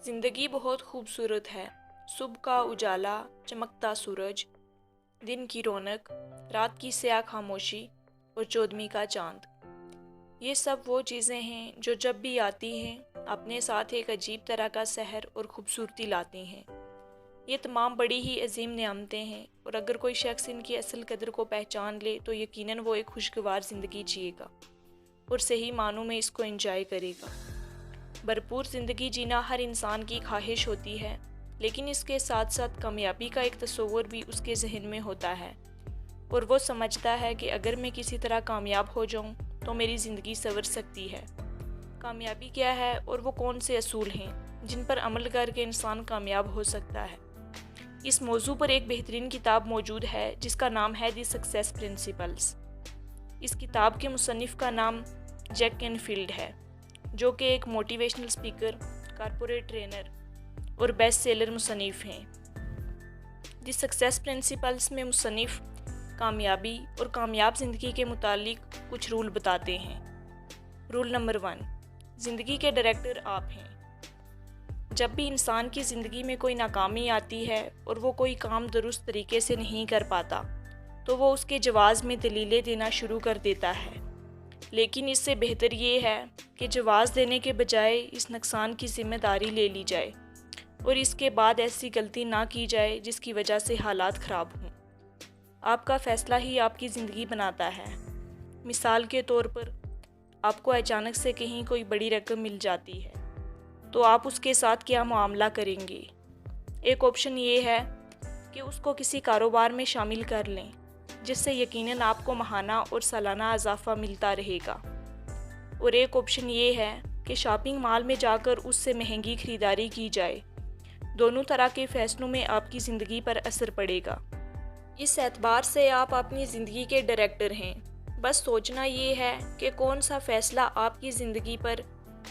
زندگی بہت خوبصورت ہے۔ صبح کا اجالا، چمکتا سورج، دن کی رونق، رات کی سیاہ خاموشی اور چودھویں کا چاند، یہ سب وہ چیزیں ہیں جو جب بھی آتی ہیں اپنے ساتھ ایک عجیب طرح کا سحر اور خوبصورتی لاتی ہیں۔ یہ تمام بڑی ہی عظیم نعمتیں ہیں، اور اگر کوئی شخص ان کی اصل قدر کو پہچان لے تو یقیناً وہ ایک خوشگوار زندگی جیے گا اور صحیح معنوں میں اس کو انجوائے کرے گا۔ بھرپور زندگی جینا ہر انسان کی خواہش ہوتی ہے، لیکن اس کے ساتھ ساتھ کامیابی کا ایک تصور بھی اس کے ذہن میں ہوتا ہے، اور وہ سمجھتا ہے کہ اگر میں کسی طرح کامیاب ہو جاؤں تو میری زندگی سنور سکتی ہے۔ کامیابی کیا ہے اور وہ کون سے اصول ہیں جن پر عمل کر کے انسان کامیاب ہو سکتا ہے؟ اس موضوع پر ایک بہترین کتاب موجود ہے جس کا نام ہے دی سکسیس پرنسپلز۔ اس کتاب کے مصنف کا نام جیک کینفیلڈ ہے، جو کہ ایک موٹیویشنل اسپیکر، کارپوریٹ ٹرینر اور بیسٹ سیلر مصنف ہیں۔ دی سکسیس پرنسپلز میں مصنف کامیابی اور کامیاب زندگی کے متعلق کچھ رول بتاتے ہیں۔ رول نمبر 1، زندگی کے ڈائریکٹر آپ ہیں۔ جب بھی انسان کی زندگی میں کوئی ناکامی آتی ہے اور وہ کوئی کام درست طریقے سے نہیں کر پاتا تو وہ اس کے جواز میں دلیلیں دینا شروع کر دیتا ہے، لیکن اس سے بہتر یہ ہے کہ جواز دینے کے بجائے اس نقصان کی ذمہ داری لے لی جائے اور اس کے بعد ایسی غلطی نہ کی جائے جس کی وجہ سے حالات خراب ہوں۔ آپ کا فیصلہ ہی آپ کی زندگی بناتا ہے۔ مثال کے طور پر، آپ کو اچانک سے کہیں کوئی بڑی رقم مل جاتی ہے تو آپ اس کے ساتھ کیا معاملہ کریں گے؟ ایک آپشن یہ ہے کہ اس کو کسی کاروبار میں شامل کر لیں، جس سے یقیناً آپ کو ماہانہ اور سالانہ اضافہ ملتا رہے گا، اور ایک آپشن یہ ہے کہ شاپنگ مال میں جا کر اس سے مہنگی خریداری کی جائے۔ دونوں طرح کے فیصلوں میں آپ کی زندگی پر اثر پڑے گا۔ اس اعتبار سے آپ اپنی زندگی کے ڈائریکٹر ہیں، بس سوچنا یہ ہے کہ کون سا فیصلہ آپ کی زندگی پر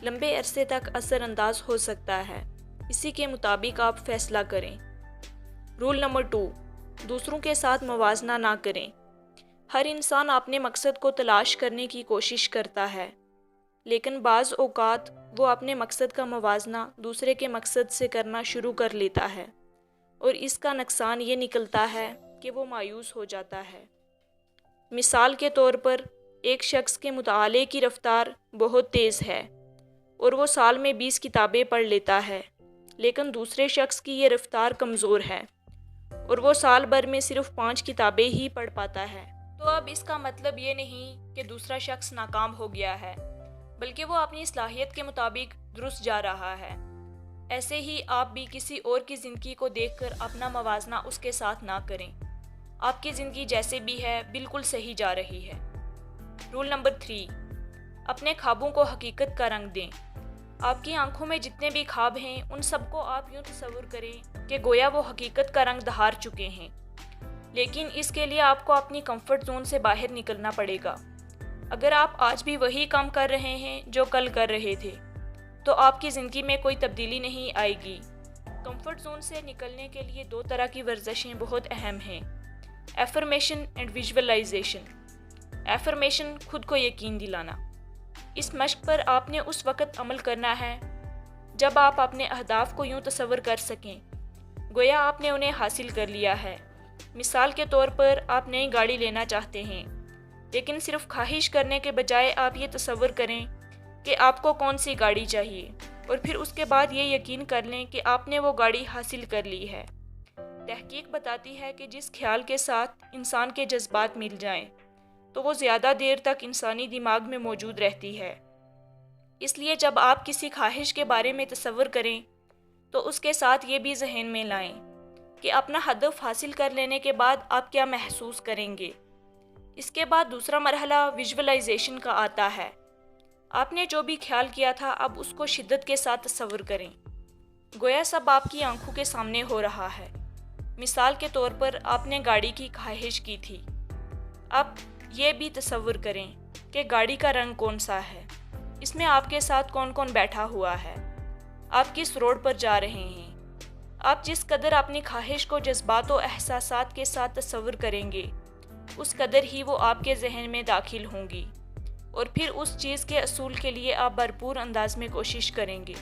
لمبے عرصے تک اثر انداز ہو سکتا ہے، اسی کے مطابق آپ فیصلہ کریں۔ رول نمبر 2، دوسروں کے ساتھ موازنہ نہ کریں۔ ہر انسان اپنے مقصد کو تلاش کرنے کی کوشش کرتا ہے، لیکن بعض اوقات وہ اپنے مقصد کا موازنہ دوسرے کے مقصد سے کرنا شروع کر لیتا ہے، اور اس کا نقصان یہ نکلتا ہے کہ وہ مایوس ہو جاتا ہے۔ مثال کے طور پر، ایک شخص کے مطالعے کی رفتار بہت تیز ہے اور وہ سال میں 20 کتابیں پڑھ لیتا ہے، لیکن دوسرے شخص کی یہ رفتار کمزور ہے اور وہ سال بھر میں صرف 5 کتابیں ہی پڑھ پاتا ہے۔ تو اب اس کا مطلب یہ نہیں کہ دوسرا شخص ناکام ہو گیا ہے، بلکہ وہ اپنی صلاحیت کے مطابق درست جا رہا ہے۔ ایسے ہی آپ بھی کسی اور کی زندگی کو دیکھ کر اپنا موازنہ اس کے ساتھ نہ کریں۔ آپ کی زندگی جیسے بھی ہے بالکل صحیح جا رہی ہے۔ رول نمبر 3، اپنے خوابوں کو حقیقت کا رنگ دیں۔ آپ کی آنکھوں میں جتنے بھی خواب ہیں ان سب کو آپ یوں تصور کریں کہ گویا وہ حقیقت کا رنگ دہار چکے ہیں، لیکن اس کے لیے آپ کو اپنی کمفرٹ زون سے باہر نکلنا پڑے گا۔ اگر آپ آج بھی وہی کام کر رہے ہیں جو کل کر رہے تھے تو آپ کی زندگی میں کوئی تبدیلی نہیں آئے گی۔ کمفرٹ زون سے نکلنے کے لیے 2 طرح کی ورزشیں بہت اہم ہیں: ایفرمیشن اینڈ ویژولائزیشن۔ ایفرمیشن، خود کو یقین دلانا۔ اس مشق پر آپ نے اس وقت عمل کرنا ہے جب آپ اپنے اہداف کو یوں تصور کر سکیں گویا آپ نے انہیں حاصل کر لیا ہے۔ مثال کے طور پر، آپ نئی گاڑی لینا چاہتے ہیں، لیکن صرف خواہش کرنے کے بجائے آپ یہ تصور کریں کہ آپ کو کون سی گاڑی چاہیے، اور پھر اس کے بعد یہ یقین کر لیں کہ آپ نے وہ گاڑی حاصل کر لی ہے۔ تحقیق بتاتی ہے کہ جس خیال کے ساتھ انسان کے جذبات مل جائیں تو وہ زیادہ دیر تک انسانی دماغ میں موجود رہتی ہے۔ اس لیے جب آپ کسی خواہش کے بارے میں تصور کریں تو اس کے ساتھ یہ بھی ذہن میں لائیں کہ اپنا ہدف حاصل کر لینے کے بعد آپ کیا محسوس کریں گے۔ اس کے بعد دوسرا مرحلہ ویژولائزیشن کا آتا ہے۔ آپ نے جو بھی خیال کیا تھا اب اس کو شدت کے ساتھ تصور کریں، گویا سب آپ کی آنکھوں کے سامنے ہو رہا ہے۔ مثال کے طور پر، آپ نے گاڑی کی خواہش کی تھی، اب یہ بھی تصور کریں کہ گاڑی کا رنگ کون سا ہے، اس میں آپ کے ساتھ کون کون بیٹھا ہوا ہے، آپ کس روڈ پر جا رہے ہیں۔ آپ جس قدر اپنی خواہش کو جذبات و احساسات کے ساتھ تصور کریں گے، اس قدر ہی وہ آپ کے ذہن میں داخل ہوں گی، اور پھر اس چیز کے حصول کے لیے آپ بھرپور انداز میں کوشش کریں گے۔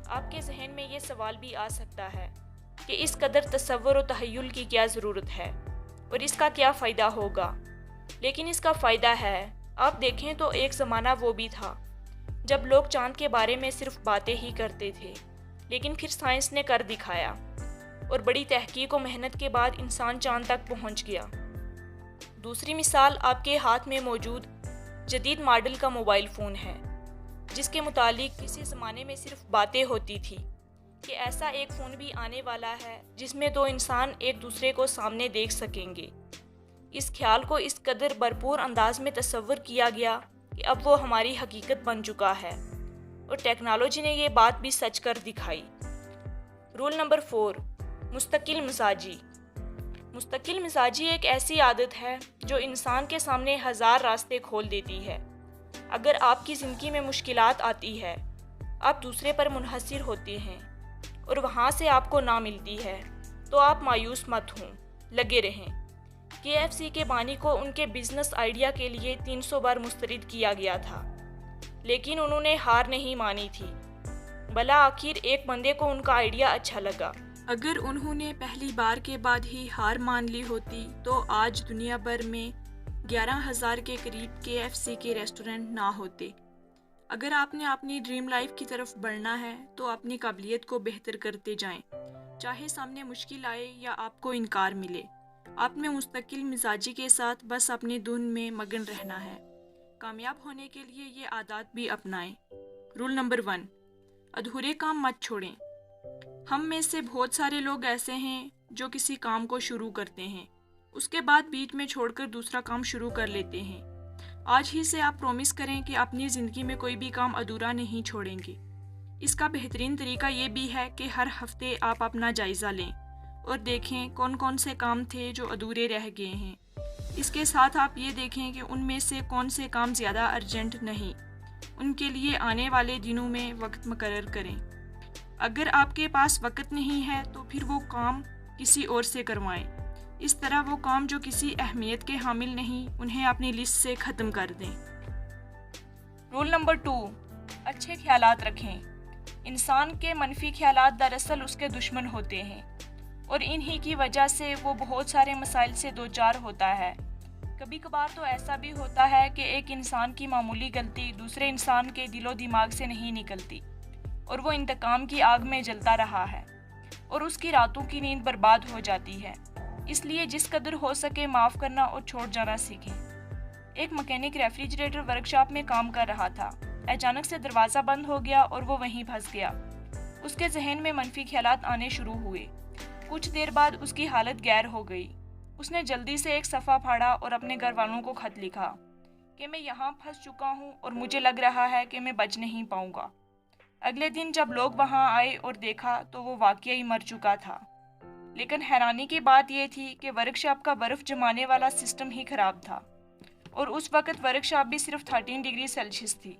آپ کے ذہن میں یہ سوال بھی آ سکتا ہے کہ اس قدر تصور و تخیل کی کیا ضرورت ہے اور اس کا کیا فائدہ ہوگا، لیکن اس کا فائدہ ہے۔ آپ دیکھیں تو ایک زمانہ وہ بھی تھا جب لوگ چاند کے بارے میں صرف باتیں ہی کرتے تھے، لیکن پھر سائنس نے کر دکھایا اور بڑی تحقیق و محنت کے بعد انسان چاند تک پہنچ گیا۔ دوسری مثال آپ کے ہاتھ میں موجود جدید ماڈل کا موبائل فون ہے، جس کے متعلق کسی زمانے میں صرف باتیں ہوتی تھی کہ ایسا ایک فون بھی آنے والا ہے جس میں دو انسان ایک دوسرے کو سامنے دیکھ سکیں گے۔ اس خیال کو اس قدر بھرپور انداز میں تصور کیا گیا کہ اب وہ ہماری حقیقت بن چکا ہے، اور ٹیکنالوجی نے یہ بات بھی سچ کر دکھائی۔ رول نمبر 4، مستقل مزاجی۔ مستقل مزاجی ایک ایسی عادت ہے جو انسان کے سامنے ہزار راستے کھول دیتی ہے۔ اگر آپ کی زندگی میں مشکلات آتی ہے، آپ دوسرے پر منحصر ہوتے ہیں اور وہاں سے آپ کو نہ ملتی ہے، تو آپ مایوس مت ہوں، لگے رہیں۔ KFC کے بانی کو ان کے بزنس آئیڈیا کے لیے 300 بار مسترد کیا گیا تھا، لیکن انہوں نے ہار نہیں مانی تھی۔ بالآخر ایک بندے کو ان کا آئیڈیا اچھا لگا۔ اگر انہوں نے پہلی بار کے بعد ہی ہار مان لی ہوتی تو آج دنیا بھر میں 11,000 کے قریب KFC کے ریسٹورنٹ نہ ہوتے۔ اگر آپ نے اپنی ڈریم لائف کی طرف بڑھنا ہے تو اپنی قابلیت کو بہتر کرتے جائیں، چاہے سامنے مشکل آئے یا آپ کو انکار ملے۔ آپ میں مستقل مزاجی کے ساتھ بس اپنی دھن میں مگن رہنا ہے۔ کامیاب ہونے کے لیے یہ عادات بھی اپنائیں۔ رول نمبر 1، ادھورے کام مت چھوڑیں۔ ہم میں سے بہت سارے لوگ ایسے ہیں جو کسی کام کو شروع کرتے ہیں، اس کے بعد بیچ میں چھوڑ کر دوسرا کام شروع کر لیتے ہیں۔ آج ہی سے آپ پرومس کریں کہ اپنی زندگی میں کوئی بھی کام ادھورا نہیں چھوڑیں گے۔ اس کا بہترین طریقہ یہ بھی ہے کہ ہر ہفتے آپ اپنا جائزہ لیں اور دیکھیں کون کون سے کام تھے جو ادھورے رہ گئے ہیں۔ اس کے ساتھ آپ یہ دیکھیں کہ ان میں سے کون سے کام زیادہ ارجنٹ نہیں، ان کے لیے آنے والے دنوں میں وقت مقرر کریں۔ اگر آپ کے پاس وقت نہیں ہے تو پھر وہ کام کسی اور سے کروائیں۔ اس طرح وہ کام جو کسی اہمیت کے حامل نہیں، انہیں اپنی لسٹ سے ختم کر دیں۔ رول نمبر 2، اچھے خیالات رکھیں۔ انسان کے منفی خیالات دراصل اس کے دشمن ہوتے ہیں، اور انہی کی وجہ سے وہ بہت سارے مسائل سے دوچار ہوتا ہے۔ کبھی کبھار تو ایسا بھی ہوتا ہے کہ ایک انسان کی معمولی غلطی دوسرے انسان کے دل و دماغ سے نہیں نکلتی، اور وہ انتقام کی آگ میں جلتا رہا ہے، اور اس کی راتوں کی نیند برباد ہو جاتی ہے۔ اس لیے جس قدر ہو سکے معاف کرنا اور چھوڑ جانا سیکھیں۔ ایک مکینک ریفریجریٹر ورکشاپ میں کام کر رہا تھا۔ اچانک سے دروازہ بند ہو گیا اور وہ وہیں پھنس گیا۔ اس کے ذہن میں منفی خیالات آنے شروع ہوئے۔ کچھ دیر بعد اس کی حالت غیر ہو گئی۔ اس نے جلدی سے ایک صفحہ پھاڑا اور اپنے گھر والوں کو خط لکھا کہ میں یہاں پھنس چکا ہوں اور مجھے لگ رہا ہے کہ میں بچ نہیں پاؤں گا۔ اگلے دن جب لوگ وہاں آئے اور دیکھا تو وہ واقعی مر چکا تھا، لیکن حیرانی کی بات یہ تھی کہ ورکشاپ کا برف جمانے والا سسٹم ہی خراب تھا، اور اس وقت ورکشاپ بھی صرف 13 ڈگری سیلسیس تھی۔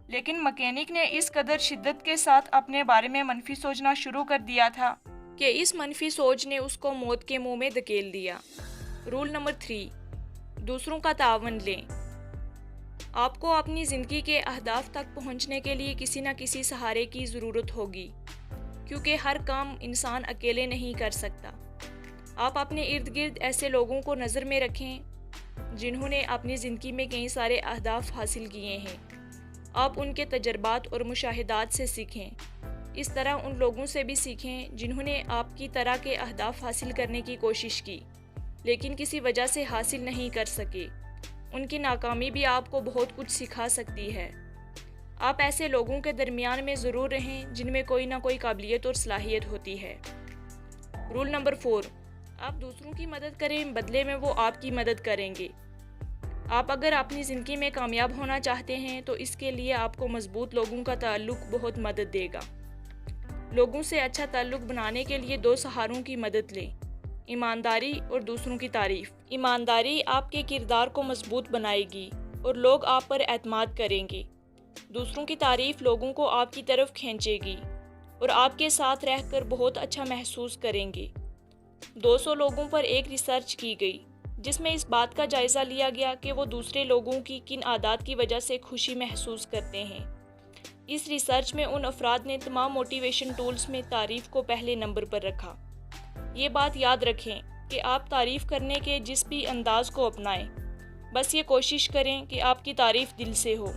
لیکن مکینک نے اس قدر شدت کے ساتھ اپنے بارے میں منفی سوچنا شروع کر دیا تھا کہ اس منفی سوچ نے اس کو موت کے منہ میں دھکیل دیا۔ رول نمبر 3، دوسروں کا تعاون لیں۔ آپ کو اپنی زندگی کے اہداف تک پہنچنے کے لیے کسی نہ کسی سہارے کی ضرورت ہوگی، کیونکہ ہر کام انسان اکیلے نہیں کر سکتا۔ آپ اپنے ارد گرد ایسے لوگوں کو نظر میں رکھیں جنہوں نے اپنی زندگی میں کئی سارے اہداف حاصل کیے ہیں۔ آپ ان کے تجربات اور مشاہدات سے سیکھیں۔ اس طرح ان لوگوں سے بھی سیکھیں جنہوں نے آپ کی طرح کے اہداف حاصل کرنے کی کوشش کی لیکن کسی وجہ سے حاصل نہیں کر سکے۔ ان کی ناکامی بھی آپ کو بہت کچھ سکھا سکتی ہے۔ آپ ایسے لوگوں کے درمیان میں ضرور رہیں جن میں کوئی نہ کوئی قابلیت اور صلاحیت ہوتی ہے۔ رول نمبر 4، آپ دوسروں کی مدد کریں، بدلے میں وہ آپ کی مدد کریں گے۔ آپ اگر اپنی زندگی میں کامیاب ہونا چاہتے ہیں تو اس کے لیے آپ کو مضبوط لوگوں کا تعلق بہت مدد دے گا۔ لوگوں سے اچھا تعلق بنانے کے لیے 2 سہاروں کی مدد لیں، ایمانداری اور دوسروں کی تعریف۔ ایمانداری آپ کے کردار کو مضبوط بنائے گی اور لوگ آپ پر اعتماد کریں گے۔ دوسروں کی تعریف لوگوں کو آپ کی طرف کھینچے گی اور آپ کے ساتھ رہ کر بہت اچھا محسوس کریں گے۔ 200 لوگوں پر ایک ریسرچ کی گئی جس میں اس بات کا جائزہ لیا گیا کہ وہ دوسرے لوگوں کی کن عادات کی وجہ سے خوشی محسوس کرتے ہیں۔ اس ریسرچ میں ان افراد نے تمام موٹیویشن ٹولز میں تعریف کو پہلے نمبر پر رکھا۔ یہ بات یاد رکھیں کہ آپ تعریف کرنے کے جس بھی انداز کو اپنائیں، بس یہ کوشش کریں کہ آپ کی تعریف دل سے ہو۔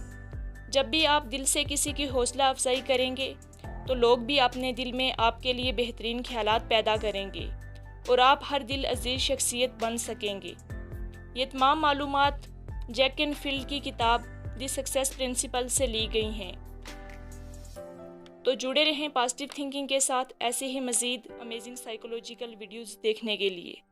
جب بھی آپ دل سے کسی کی حوصلہ افزائی کریں گے تو لوگ بھی اپنے دل میں آپ کے لیے بہترین خیالات پیدا کریں گے اور آپ ہر دل عزیز شخصیت بن سکیں گے۔ یہ تمام معلومات جیک اینڈ فل کی کتاب دی سکسیس پرنسپل سے لی گئی ہیں۔ تو جڑے رہیں پازیٹیو تھنکنگ کے ساتھ ایسے ہی مزید امیزنگ سائیکولوجیکل ویڈیوز دیکھنے کے لیے۔